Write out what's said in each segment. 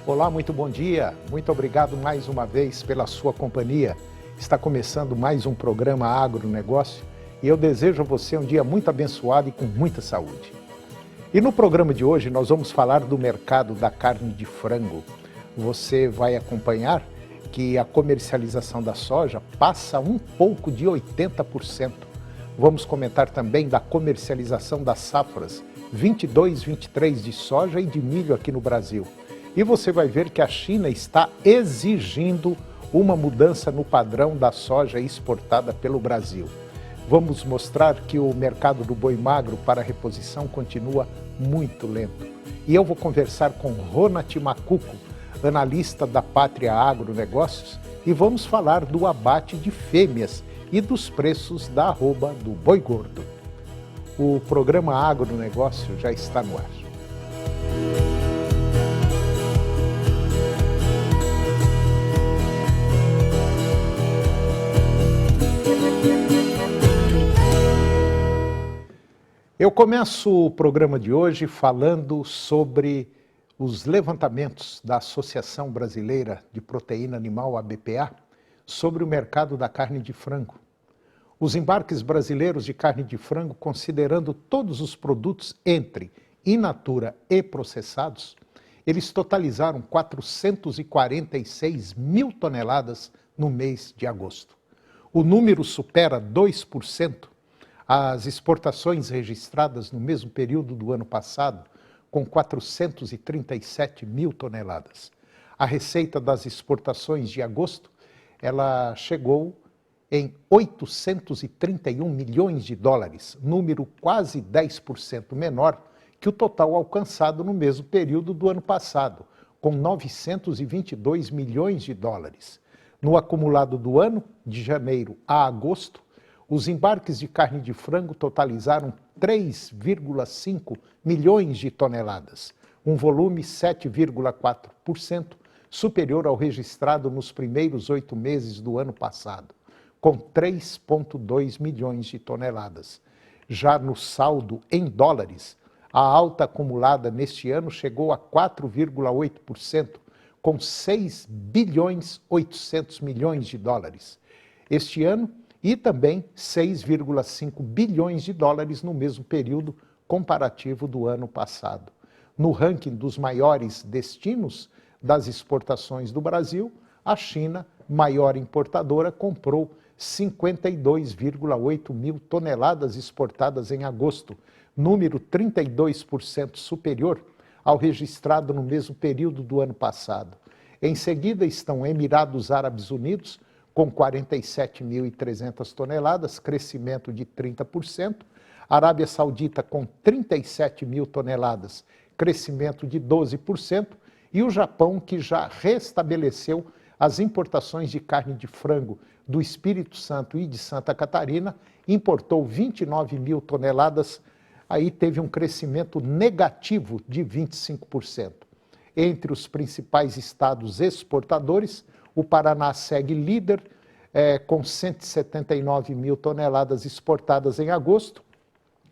Olá, muito bom dia. Muito obrigado mais uma vez pela sua companhia. Está começando mais um programa Agronegócio e eu desejo a você um dia muito abençoado e com muita saúde. E no programa de hoje nós vamos falar do mercado da carne de frango. Você vai acompanhar que a comercialização da soja passa um pouco de 80%. Vamos comentar também da comercialização das safras 22, 23 de soja e de milho aqui no Brasil. E você vai ver que a China está exigindo uma mudança no padrão da soja exportada pelo Brasil. Vamos mostrar que o mercado do boi magro para reposição continua muito lento. E eu vou conversar com Ronat Macuco, analista da Pátria Agronegócios, e vamos falar do abate de fêmeas e dos preços da arroba do boi gordo. O programa Agronegócio já está no ar. Eu começo o programa de hoje falando sobre os levantamentos da Associação Brasileira de Proteína Animal, ABPA, sobre o mercado da carne de frango. Os embarques brasileiros de carne de frango, considerando todos os produtos entre in natura e processados, eles totalizaram 446 mil toneladas no mês de agosto. O número supera 2% as exportações registradas no mesmo período do ano passado, com 437 mil toneladas. A receita das exportações de agosto, ela chegou em 831 milhões de dólares, número quase 10% menor que o total alcançado no mesmo período do ano passado, com 922 milhões de dólares. No acumulado do ano, de janeiro a agosto, os embarques de carne de frango totalizaram 3,5 milhões de toneladas, um volume 7,4% superior ao registrado nos primeiros 8 meses do ano passado, com 3,2 milhões de toneladas. Já no saldo em dólares, a alta acumulada neste ano chegou a 4,8%, com 6 bilhões 800 milhões de dólares. Este ano, e também 6,5 bilhões de dólares no mesmo período comparativo do ano passado. No ranking dos maiores destinos das exportações do Brasil, a China, maior importadora, comprou 52,8 mil toneladas exportadas em agosto, número 32% superior ao registrado no mesmo período do ano passado. Em seguida estão Emirados Árabes Unidos, com 47.300 toneladas, crescimento de 30%, Arábia Saudita com 37 mil toneladas, crescimento de 12%, e o Japão, que já restabeleceu as importações de carne de frango do Espírito Santo e de Santa Catarina, importou 29 mil toneladas, aí teve um crescimento negativo de 25%. Entre os principais estados exportadores, o Paraná segue líder, com 179 mil toneladas exportadas em agosto,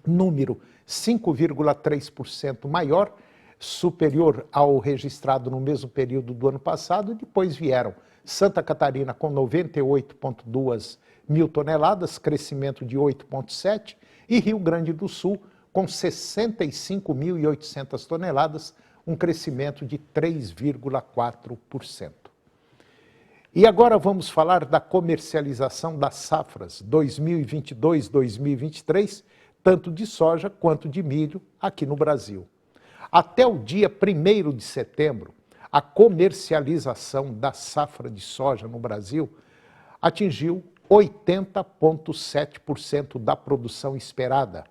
número 5,3% maior, superior ao registrado no mesmo período do ano passado. Depois vieram Santa Catarina com 98,2 mil toneladas, crescimento de 8,7%, e Rio Grande do Sul com 65.800 toneladas, um crescimento de 3,4%. E agora vamos falar da comercialização das safras 2022-2023, tanto de soja quanto de milho aqui no Brasil. Até o dia 1º de setembro, a comercialização da safra de soja no Brasil atingiu 80,7% da produção esperada,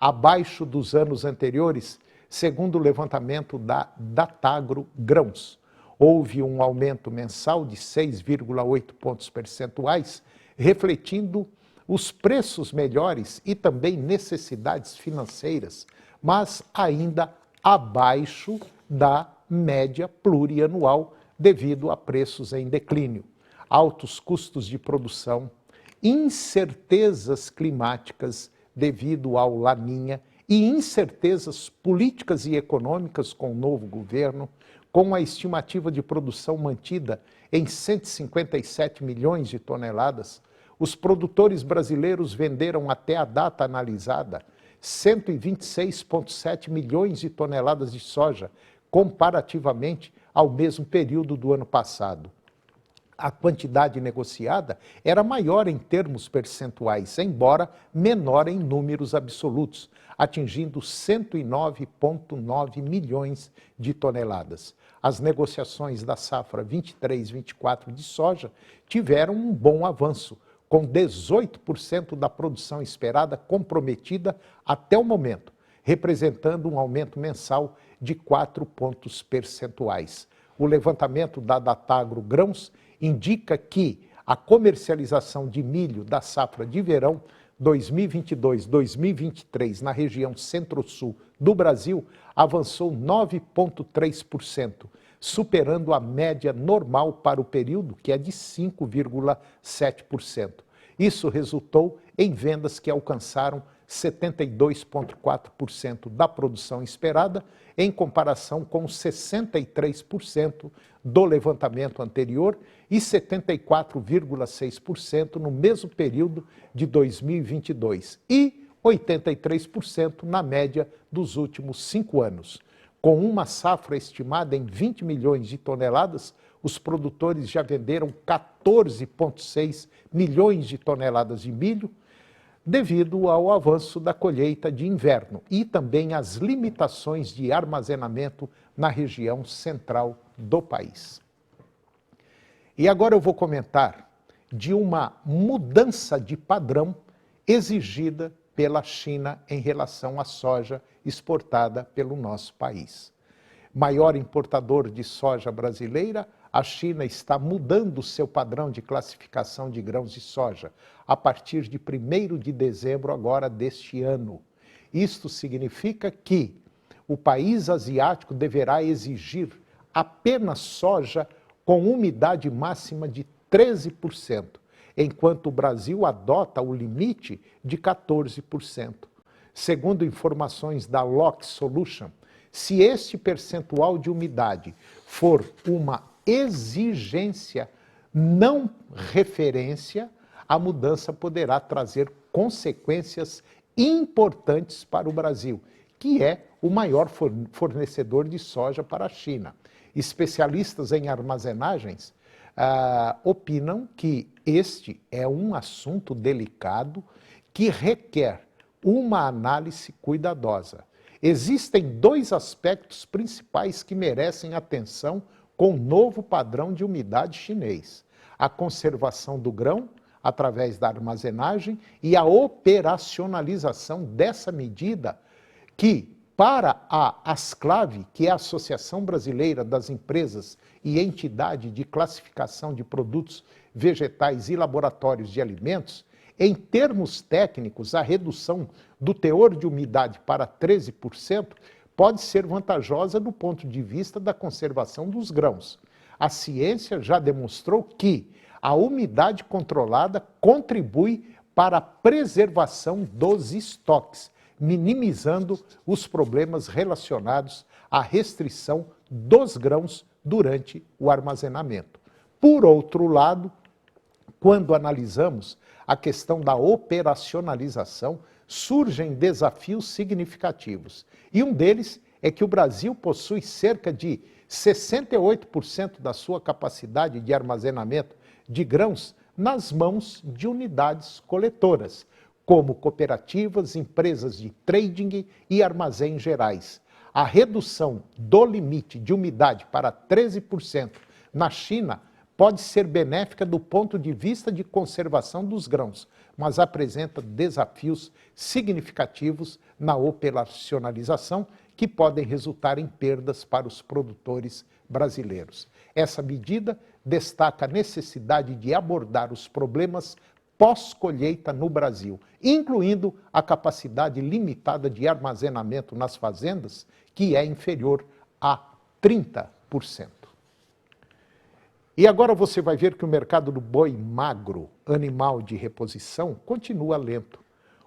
abaixo dos anos anteriores, segundo o levantamento da Datagro Grãos. Houve um aumento mensal de 6,8 pontos percentuais, refletindo os preços melhores e também necessidades financeiras, mas ainda abaixo da média plurianual devido a preços em declínio, altos custos de produção, incertezas climáticas devido ao Laninha e incertezas políticas e econômicas com o novo governo, com a estimativa de produção mantida em 157 milhões de toneladas, os produtores brasileiros venderam até a data analisada 126,7 milhões de toneladas de soja, comparativamente ao mesmo período do ano passado. A quantidade negociada era maior em termos percentuais, embora menor em números absolutos, atingindo 109,9 milhões de toneladas. As negociações da safra 23-24 de soja tiveram um bom avanço, com 18% da produção esperada comprometida até o momento, representando um aumento mensal de 4 pontos percentuais. O levantamento da Datagro Grãos indica que a comercialização de milho da safra de verão 2022-2023 na região centro-sul do Brasil avançou 9,3%, superando a média normal para o período, que é de 5,7%. Isso resultou em vendas que alcançaram 72,4% da produção esperada, em comparação com 63% do levantamento anterior e 74,6% no mesmo período de 2022 e 83% na média dos últimos 5 anos. Com uma safra estimada em 20 milhões de toneladas, os produtores já venderam 14,6 milhões de toneladas de milho, devido ao avanço da colheita de inverno e também às limitações de armazenamento na região central do país. E agora eu vou comentar de uma mudança de padrão exigida pela China em relação à soja exportada pelo nosso país. Maior importador de soja brasileira, a China está mudando seu padrão de classificação de grãos de soja a partir de 1º de dezembro agora deste ano. Isto significa que o país asiático deverá exigir apenas soja com umidade máxima de 13%, enquanto o Brasil adota o limite de 14%. Segundo informações da Lock Solution, se este percentual de umidade for uma exigência, não referência, a mudança poderá trazer consequências importantes para o Brasil, que é o maior fornecedor de soja para a China. Especialistas em armazenagens opinam que este é um assunto delicado que requer uma análise cuidadosa. Existem 2 aspectos principais que merecem atenção com o novo padrão de umidade chinês: a conservação do grão através da armazenagem e a operacionalização dessa medida que, para a ASCLAV, que é a Associação Brasileira das Empresas e Entidade de Classificação de Produtos Vegetais e Laboratórios de Alimentos, em termos técnicos, a redução do teor de umidade para 13% pode ser vantajosa do ponto de vista da conservação dos grãos. A ciência já demonstrou que a umidade controlada contribui para a preservação dos estoques, minimizando os problemas relacionados à restrição dos grãos durante o armazenamento. Por outro lado, quando analisamos a questão da operacionalização, surgem desafios significativos. E um deles é que o Brasil possui cerca de 68% da sua capacidade de armazenamento de grãos nas mãos de unidades coletoras, como cooperativas, empresas de trading e armazéns gerais. A redução do limite de umidade para 13% na China pode ser benéfica do ponto de vista de conservação dos grãos, mas apresenta desafios significativos na operacionalização que podem resultar em perdas para os produtores brasileiros. Essa medida destaca a necessidade de abordar os problemas pós-colheita no Brasil, incluindo a capacidade limitada de armazenamento nas fazendas, que é inferior a 30%. E agora você vai ver que o mercado do boi magro, animal de reposição, continua lento.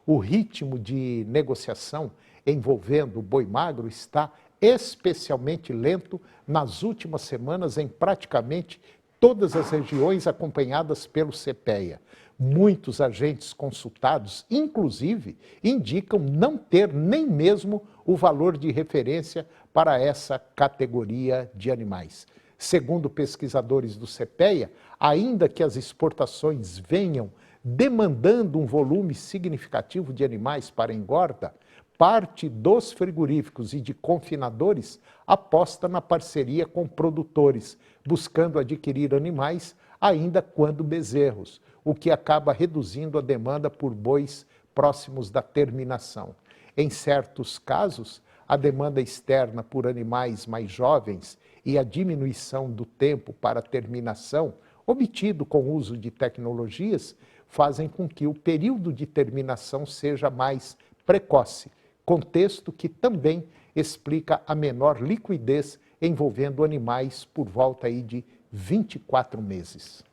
O ritmo de negociação envolvendo o boi magro está especialmente lento nas últimas semanas em praticamente todas as regiões acompanhadas pelo CPEA. Muitos agentes consultados, inclusive, indicam não ter nem mesmo o valor de referência para essa categoria de animais. Segundo pesquisadores do CPEA, ainda que as exportações venham demandando um volume significativo de animais para engorda, parte dos frigoríficos e de confinadores aposta na parceria com produtores, buscando adquirir animais ainda quando bezerros, o que acaba reduzindo a demanda por bois próximos da terminação. Em certos casos, a demanda externa por animais mais jovens e a diminuição do tempo para a terminação, obtido com o uso de tecnologias, fazem com que o período de terminação seja mais precoce, contexto que também explica a menor liquidez envolvendo animais por volta aí de 24 meses.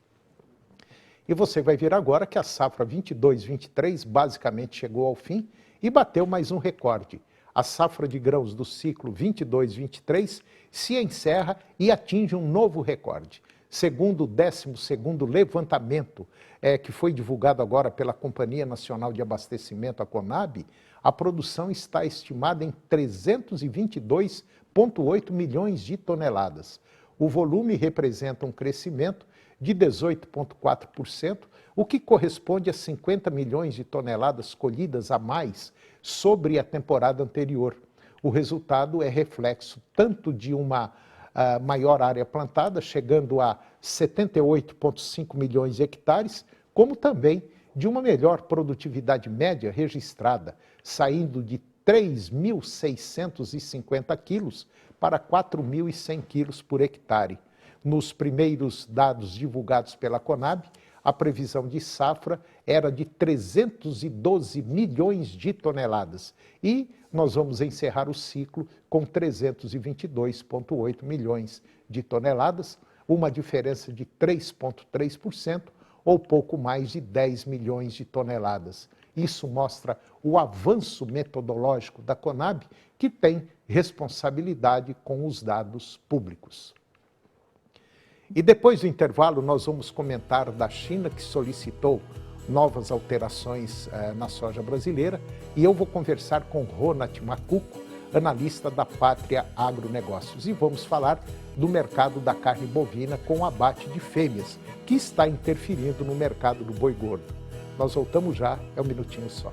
E você vai ver agora que a safra 22-23 basicamente chegou ao fim e bateu mais um recorde. A safra de grãos do ciclo 22-23 se encerra e atinge um novo recorde. Segundo o 12º levantamento, que foi divulgado agora pela Companhia Nacional de Abastecimento, a CONAB, a produção está estimada em 322,8 milhões de toneladas. O volume representa um crescimento de 18,4%, o que corresponde a 50 milhões de toneladas colhidas a mais sobre a temporada anterior. O resultado é reflexo tanto de uma maior área plantada, chegando a 78,5 milhões de hectares, como também de uma melhor produtividade média registrada, saindo de 3.650 quilos para 4.100 quilos por hectare. Nos primeiros dados divulgados pela CONAB, a previsão de safra era de 312 milhões de toneladas e nós vamos encerrar o ciclo com 322,8 milhões de toneladas, uma diferença de 3,3% ou pouco mais de 10 milhões de toneladas. Isso mostra o avanço metodológico da CONAB, que tem responsabilidade com os dados públicos. E depois do intervalo, nós vamos comentar da China, que solicitou novas alterações na soja brasileira, e eu vou conversar com Ronald Macuco, analista da Pátria Agronegócios, e vamos falar do mercado da carne bovina com o abate de fêmeas, que está interferindo no mercado do boi gordo. Nós voltamos já, é um minutinho só.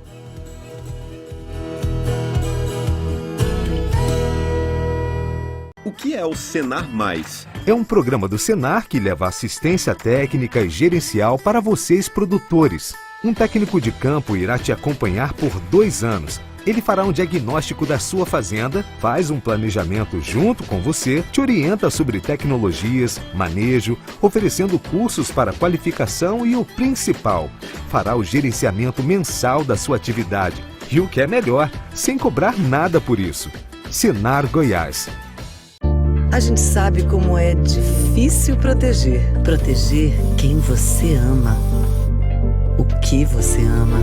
O que é o Senar Mais? É um programa do Senar que leva assistência técnica e gerencial para vocês produtores. Um técnico de campo irá te acompanhar por 2 anos. Ele fará um diagnóstico da sua fazenda, faz um planejamento junto com você, te orienta sobre tecnologias, manejo, oferecendo cursos para qualificação e o principal, fará o gerenciamento mensal da sua atividade. E o que é melhor, sem cobrar nada por isso. Senar Goiás. A gente sabe como é difícil proteger quem você ama, o que você ama.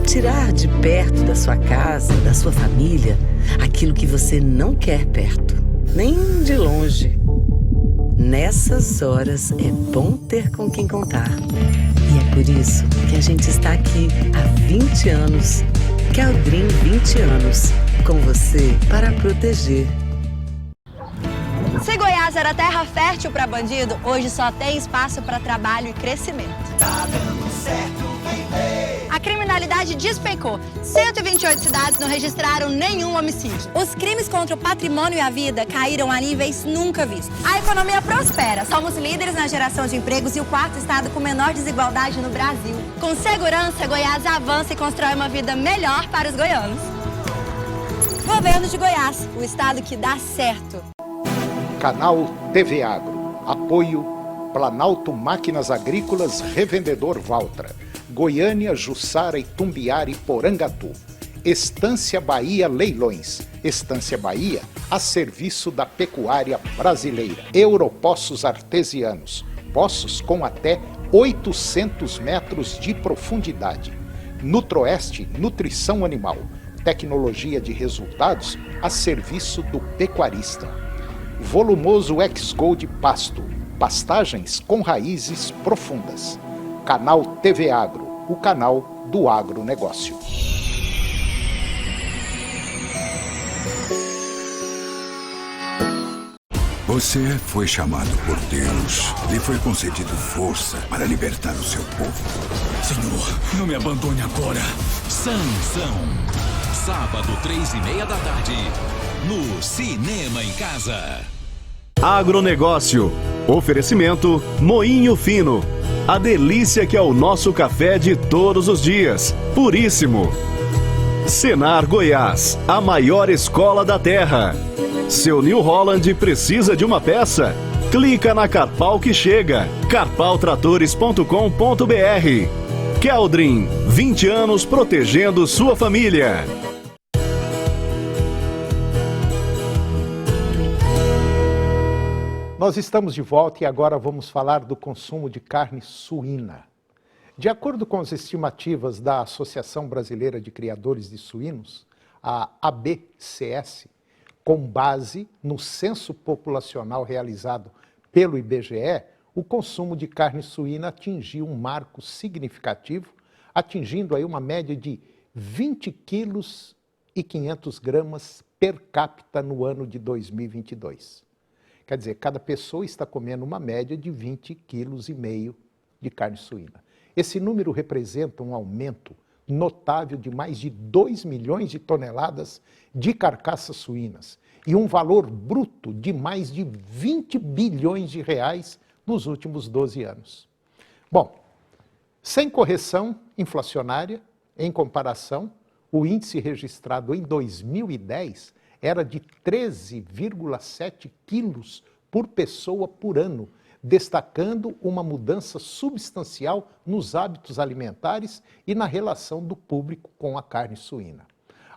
Tirar de perto da sua casa, da sua família, aquilo que você não quer perto, nem de longe. Nessas horas é bom ter com quem contar. E é por isso que a gente está aqui há 20 anos. Caldrim 20 anos, com você para proteger. Se Goiás era terra fértil para bandido, hoje só tem espaço para trabalho e crescimento. Tá dando certo, vem ver. A criminalidade despencou. 128 cidades não registraram nenhum homicídio. Os crimes contra o patrimônio e a vida caíram a níveis nunca vistos. A economia prospera. Somos líderes na geração de empregos e o 4º estado com menor desigualdade no Brasil. Com segurança, Goiás avança e constrói uma vida melhor para os goianos. Governo de Goiás, o estado que dá certo. Canal TV Agro. Apoio Planalto Máquinas Agrícolas, Revendedor Valtra. Goiânia, Jussara, Itumbiara e Porangatu. Estância Bahia Leilões. Estância Bahia a serviço da pecuária brasileira. Europoços Artesianos. Poços com até 800 metros de profundidade. Nutroeste Nutrição Animal. tecnologia de resultados a serviço do pecuarista. Volumoso X-Gold Pasto, pastagens com raízes profundas. Canal TV Agro, o canal do agronegócio. Você foi chamado por Deus. Lhe foi concedido força para libertar o seu povo. Senhor, não me abandone agora. Sansão. Sábado, 3:30 da tarde. No Cinema em Casa. Agronegócio. Oferecimento Moinho Fino. A delícia que é o nosso café de todos os dias. Puríssimo. Senar Goiás. A maior escola da terra. Seu New Holland precisa de uma peça? Clica na Carpal que chega. carpaltratores.com.br. Keldrin, 20 anos protegendo sua família. Nós estamos de volta e agora vamos falar do consumo de carne suína. De acordo com as estimativas da Associação Brasileira de Criadores de Suínos, a ABCS, com base no censo populacional realizado pelo IBGE, o consumo de carne suína atingiu um marco significativo, atingindo aí uma média de 20 quilos e 500 gramas per capita no ano de 2022. Quer dizer, cada pessoa está comendo uma média de 20,5 quilos de carne suína. Esse número representa um aumento notável de mais de 2 milhões de toneladas de carcaças suínas e um valor bruto de mais de 20 bilhões de reais nos últimos 12 anos. Bom, sem correção inflacionária, em comparação, o índice registrado em 2010 era de 13,7 quilos por pessoa por ano, destacando uma mudança substancial nos hábitos alimentares e na relação do público com a carne suína.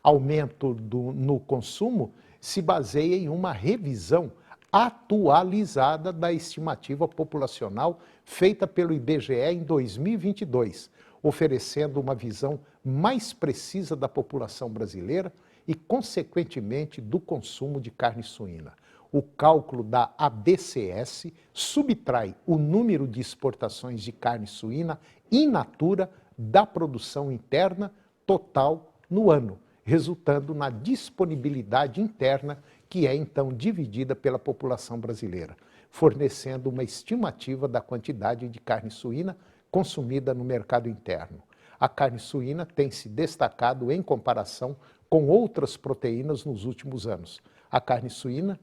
Aumento no consumo se baseia em uma revisão atualizada da estimativa populacional feita pelo IBGE em 2022, oferecendo uma visão mais precisa da população brasileira e, consequentemente, do consumo de carne suína. O cálculo da ABCS subtrai o número de exportações de carne suína in natura da produção interna total no ano, resultando na disponibilidade interna, que é então dividida pela população brasileira, fornecendo uma estimativa da quantidade de carne suína consumida no mercado interno. A carne suína tem se destacado em comparação com outras proteínas nos últimos anos. A carne suína,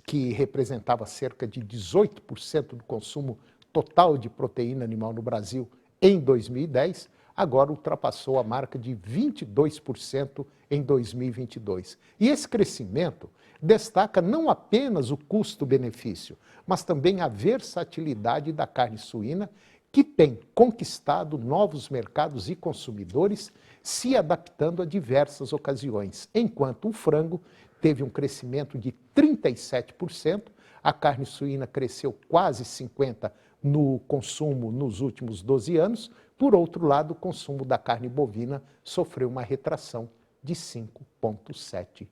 que representava cerca de 18% do consumo total de proteína animal no Brasil em 2010, agora ultrapassou a marca de 22% em 2022. E esse crescimento destaca não apenas o custo-benefício, mas também a versatilidade da carne suína, que tem conquistado novos mercados e consumidores, se adaptando a diversas ocasiões, enquanto o frango teve um crescimento de 37%, a carne suína cresceu quase 50% no consumo nos últimos 12 anos, por outro lado, o consumo da carne bovina sofreu uma retração de 5,7%.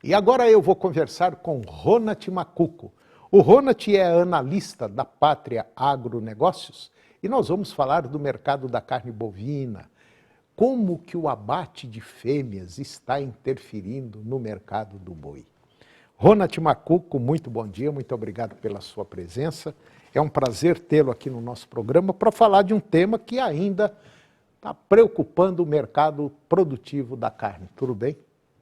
E agora eu vou conversar com Ronat Macuco. O Ronat é analista da Pátria Agronegócios e nós vamos falar do mercado da carne bovina, como que o abate de fêmeas está interferindo no mercado do boi. Ronat Macuco, muito bom dia, muito obrigado pela sua presença. É um prazer tê-lo aqui no nosso programa para falar de um tema que ainda está preocupando o mercado produtivo da carne. Tudo bem?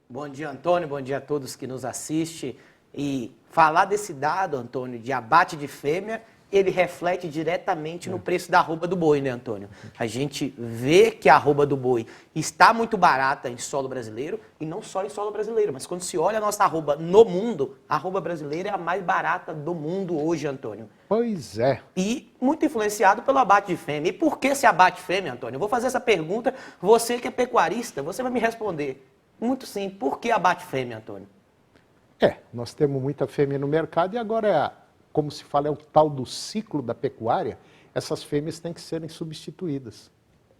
Bom dia, Antônio. Bom dia a todos que nos assistem. E falar desse dado, Antônio, de abate de fêmea, ele reflete diretamente no preço da arroba do boi, né, Antônio? A gente vê que a arroba do boi está muito barata em solo brasileiro, e não só em solo brasileiro, mas quando se olha a nossa arroba no mundo, a arroba brasileira é a mais barata do mundo hoje, Antônio. Pois é. E muito influenciado pelo abate de fêmea. E por que se abate fêmea, Antônio? Eu vou fazer essa pergunta, você que é pecuarista, você vai me responder. Muito simples, por que abate fêmea, Antônio? Nós temos muita fêmea no mercado e agora, como se fala, é o tal do ciclo da pecuária, essas fêmeas têm que serem substituídas.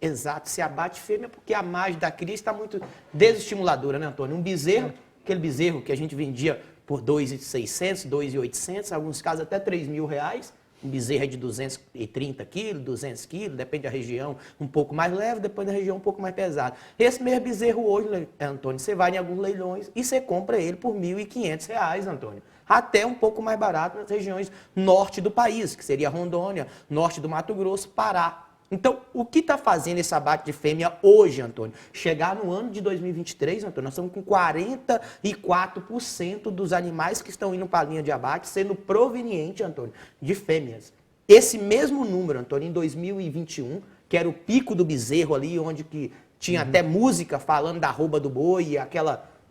Exato, se abate fêmea porque a margem da cria está muito desestimuladora, né, Antônio? Um bezerro, aquele bezerro que a gente vendia por 2.600, 2.800, em alguns casos até R$3.000, um bezerro é de 230 quilos, 200 quilos, depende da região, um pouco mais leve, depois da região um pouco mais pesado. Esse mesmo bezerro hoje, Antônio, você vai em alguns leilões e você compra ele por R$1.500, Antônio. Até um pouco mais barato nas regiões norte do país, que seria Rondônia, norte do Mato Grosso, Pará. Então, o que está fazendo esse abate de fêmea hoje, Antônio? Chegar no ano de 2023, Antônio, nós estamos com 44% dos animais que estão indo para a linha de abate sendo proveniente, Antônio, de fêmeas. Esse mesmo número, Antônio, em 2021, que era o pico do bezerro ali, onde que tinha até música falando da arroba do boi e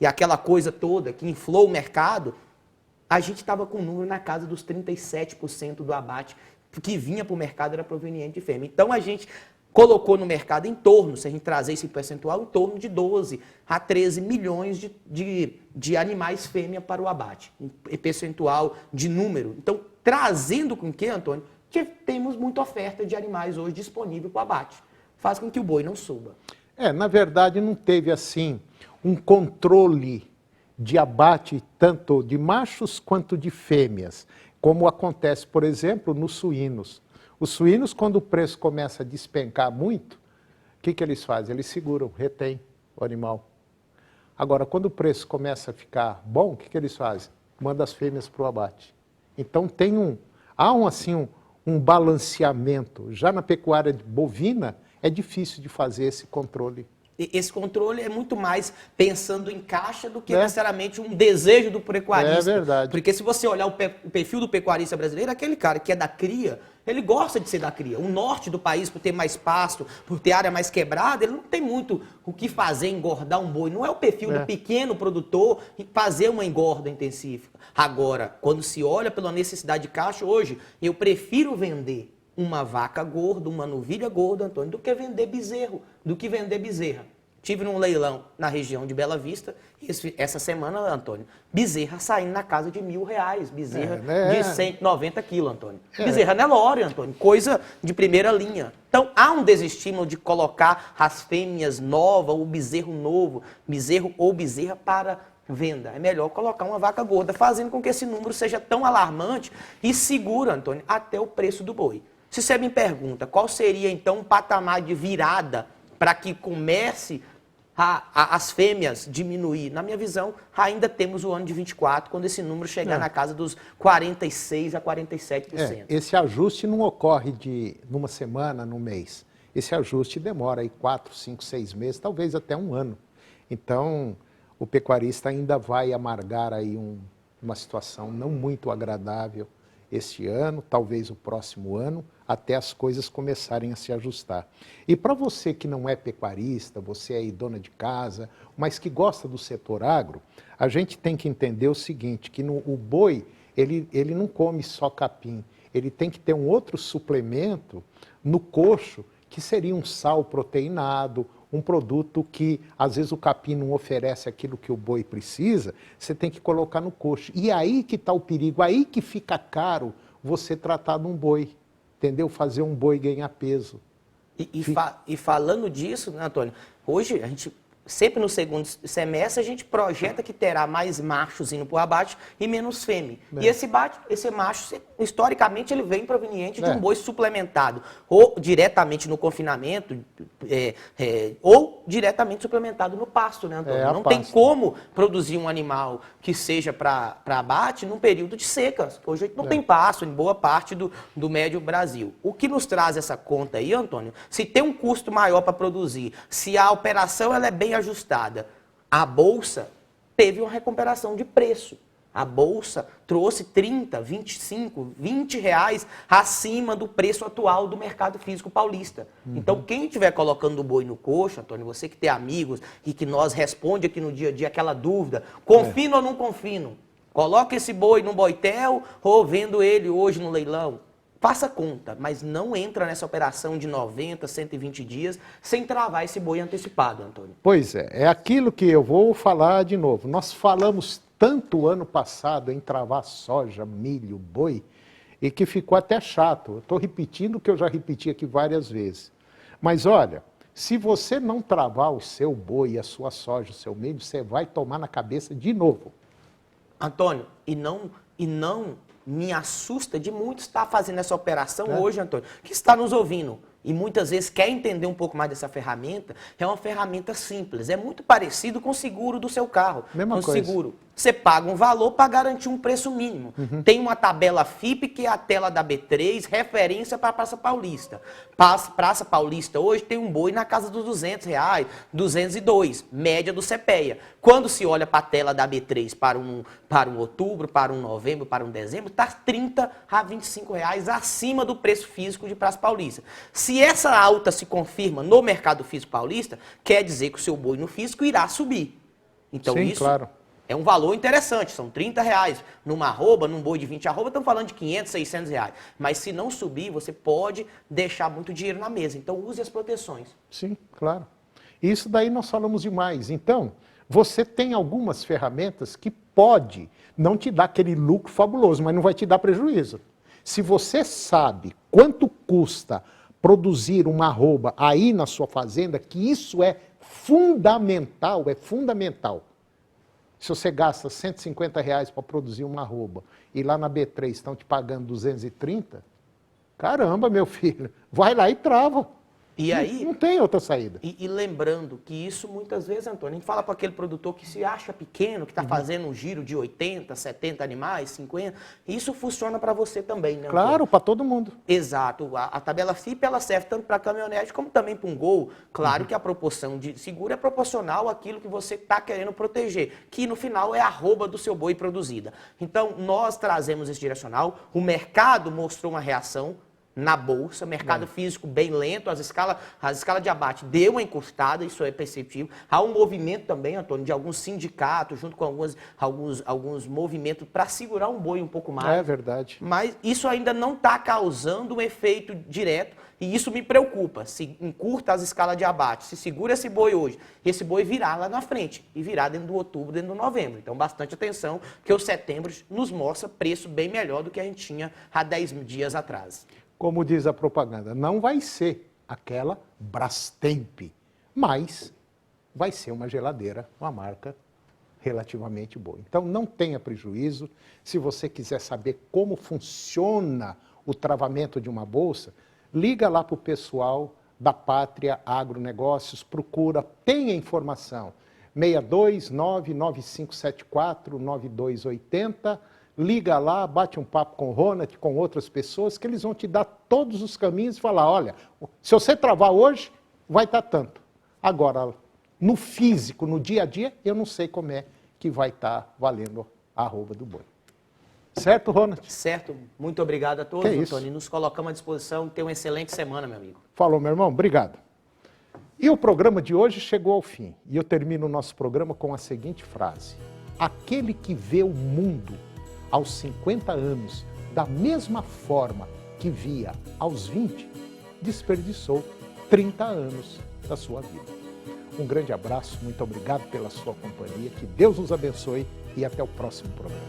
aquela coisa toda que inflou o mercado, a gente estava com um número na casa dos 37% do abate que vinha para o mercado era proveniente de fêmea. Então, a gente colocou no mercado em torno, se a gente trazer esse percentual, em torno de 12 a 13 milhões de animais fêmea para o abate, em percentual de número. Então, trazendo com que, Antônio, que temos muita oferta de animais hoje disponível para o abate. Faz com que o boi não suba. Na verdade, não teve, assim, um controle de abate tanto de machos quanto de fêmeas, como acontece, por exemplo, nos suínos. Os suínos, quando o preço começa a despencar muito, o que eles fazem? Eles seguram, retêm o animal. Agora, quando o preço começa a ficar bom, o que eles fazem? Manda as fêmeas para o abate. Então, há um balanceamento. Já na pecuária bovina, é difícil de fazer esse controle. Esse controle é muito mais pensando em caixa do que necessariamente um desejo do pecuarista. É verdade. Porque se você olhar o perfil do pecuarista brasileiro, aquele cara que é da cria, ele gosta de ser da cria. O norte do país, por ter mais pasto, por ter área mais quebrada, ele não tem muito o que fazer, engordar um boi. Não é o perfil do pequeno produtor fazer uma engorda intensiva. Agora, quando se olha pela necessidade de caixa, hoje, eu prefiro vender uma vaca gorda, uma novilha gorda, Antônio, do que vender bezerro, do que vender bezerra. Tive num leilão na região de Bela Vista, essa semana, Antônio, bezerra saindo na casa de R$1.000, bezerra de 190 quilos, Antônio. Bezerra Nelore, Antônio, coisa de primeira linha. Então, há um desestímulo de colocar as fêmeas novas, o bezerro novo, bezerro ou bezerra para venda. É melhor colocar uma vaca gorda, fazendo com que esse número seja tão alarmante e segura, Antônio, até o preço do boi. Se você me pergunta qual seria, então, um patamar de virada para que comece as fêmeas diminuir, na minha visão, ainda temos o ano de 24, quando esse número chegar na casa dos 46% a 47%. Esse ajuste não ocorre numa semana, num mês. Esse ajuste demora aí 4, 5, 6 meses, talvez até um ano. Então, o pecuarista ainda vai amargar aí uma situação não muito agradável este ano, talvez o próximo ano, até as coisas começarem a se ajustar. E para você que não é pecuarista, você é aí dona de casa, mas que gosta do setor agro, a gente tem que entender o seguinte, que o boi, ele não come só capim, ele tem que ter um outro suplemento no coxo, que seria um sal proteinado, um produto que, às vezes, o capim não oferece aquilo que o boi precisa, você tem que colocar no coxo. E aí que está o perigo, aí que fica caro você tratar de um boi, entendeu? Fazer um boi ganhar peso. E falando disso, né, Antônio, hoje a gente, sempre no segundo semestre, a gente projeta que terá mais machos indo para o abate e menos fêmea. E esse macho, historicamente, ele vem proveniente de um boi suplementado, ou diretamente no confinamento, ou diretamente suplementado no pasto, né, Antônio? Não tem como produzir um animal que seja para abate num período de seca. Hoje a gente não tem pasto em boa parte do médio Brasil. O que nos traz essa conta aí, Antônio? Se tem um custo maior para produzir, se a operação ela é bem ajustada, a Bolsa teve uma recuperação de preço. A Bolsa trouxe 30, 25, 20 reais acima do preço atual do mercado físico paulista. Então, quem estiver colocando o boi no coxo, Antônio, você que tem amigos e que nós responde aqui no dia a dia aquela dúvida, confino ou não confino? Coloca esse boi no boitel ou vendo ele hoje no leilão? Faça conta, mas não entra nessa operação de 90, 120 dias sem travar esse boi antecipado, Antônio. Pois é aquilo que eu vou falar de novo. Nós falamos tanto ano passado em travar soja, milho, boi, e que ficou até chato. Eu estou repetindo o que eu já repeti aqui várias vezes. Mas olha, Se você não travar o seu boi, a sua soja, o seu milho, você vai tomar na cabeça de novo. Antônio, e não me assusta de muito estar fazendo essa operação hoje, Antônio, que está nos ouvindo e muitas vezes quer entender um pouco mais dessa ferramenta. É uma ferramenta simples, é muito parecido com o seguro do seu carro. Mesma coisa. Seguro, você paga um valor para garantir um preço mínimo. Tem uma tabela FIP, que é a tela da B3, referência para a Praça Paulista. Praça Paulista hoje tem um boi na casa dos R$200, 202, média do CPEA. Quando se olha para a tela da B3 para um outubro, para um novembro, para um dezembro, está R$30 a R$25 acima do preço físico de Praça Paulista. Se essa alta se confirma no mercado físico paulista, quer dizer que o seu boi no físico irá subir. Então Sim, isso claro. é um valor interessante, são R$30. Numa arroba, num boi de 20 arroba, estamos falando de R$500, R$600. Mas se não subir, você pode deixar muito dinheiro na mesa. Então use as proteções. Sim, claro. Isso daí nós falamos demais. Então, você tem algumas ferramentas que pode não te dar aquele lucro fabuloso, mas não vai te dar prejuízo. Se você sabe quanto custa produzir uma arroba aí na sua fazenda, que isso é fundamental, Se você gasta R$150 para produzir uma arroba e lá na B3 estão te pagando 230, caramba, meu filho, vai lá e trava. E aí, não tem outra saída. E lembrando que isso muitas vezes, Antônio, a gente fala para aquele produtor que se acha pequeno, que está fazendo um giro de 80, 70 animais, 50, isso funciona para você também, né, Antônio? Claro, para todo mundo. Exato. A tabela FIP, ela serve tanto para caminhonete como também para um Gol. Claro que a proporção de seguro é proporcional àquilo que você está querendo proteger, que no final é a arroba do seu boi produzida. Então, nós trazemos esse direcional, o mercado mostrou uma reação na bolsa, mercado físico bem lento, as escalas de abate deu uma encostada, isso é perceptível. Há um movimento também, Antônio, de alguns sindicatos, junto com alguns movimentos para segurar um boi um pouco mais. É verdade. Mas isso ainda não está causando um efeito direto e isso me preocupa. Se encurta as escalas de abate, se segura esse boi hoje, esse boi virá lá na frente e virá dentro do outubro, dentro do novembro. Então, bastante atenção, porque o setembro nos mostra preço bem melhor do que a gente tinha há 10 dias atrás. Como diz a propaganda, não vai ser aquela Brastemp, mas vai ser uma geladeira, uma marca relativamente boa. Então não tenha prejuízo. Se você quiser saber como funciona o travamento de uma bolsa, liga lá para o pessoal da Pátria Agronegócios, procura, tenha informação. 629-9574-9280, liga lá, bate um papo com o Ronald, com outras pessoas, que eles vão te dar todos os caminhos e falar, olha, se você travar hoje, vai estar tanto. Agora, no físico, no dia a dia, eu não sei como é que vai estar valendo a arroba do boi. Certo, Ronald? Certo. Muito obrigado a todos, Antônio. Nos colocamos à disposição. Tenha uma excelente semana, meu amigo. Falou, meu irmão. Obrigado. E o programa de hoje chegou ao fim. E eu termino o nosso programa com a seguinte frase. Aquele que vê o mundo aos 50 anos, da mesma forma que via aos 20, desperdiçou 30 anos da sua vida. Um grande abraço, muito obrigado pela sua companhia, que Deus nos abençoe e até o próximo programa.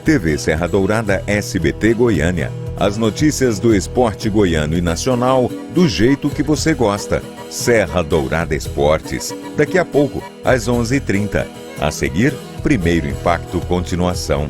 TV Serra Dourada SBT Goiânia. As notícias do esporte goiano e nacional do jeito que você gosta. Serra Dourada Esportes. Daqui a pouco, às 11h30. A seguir, Primeiro Impacto Continuação.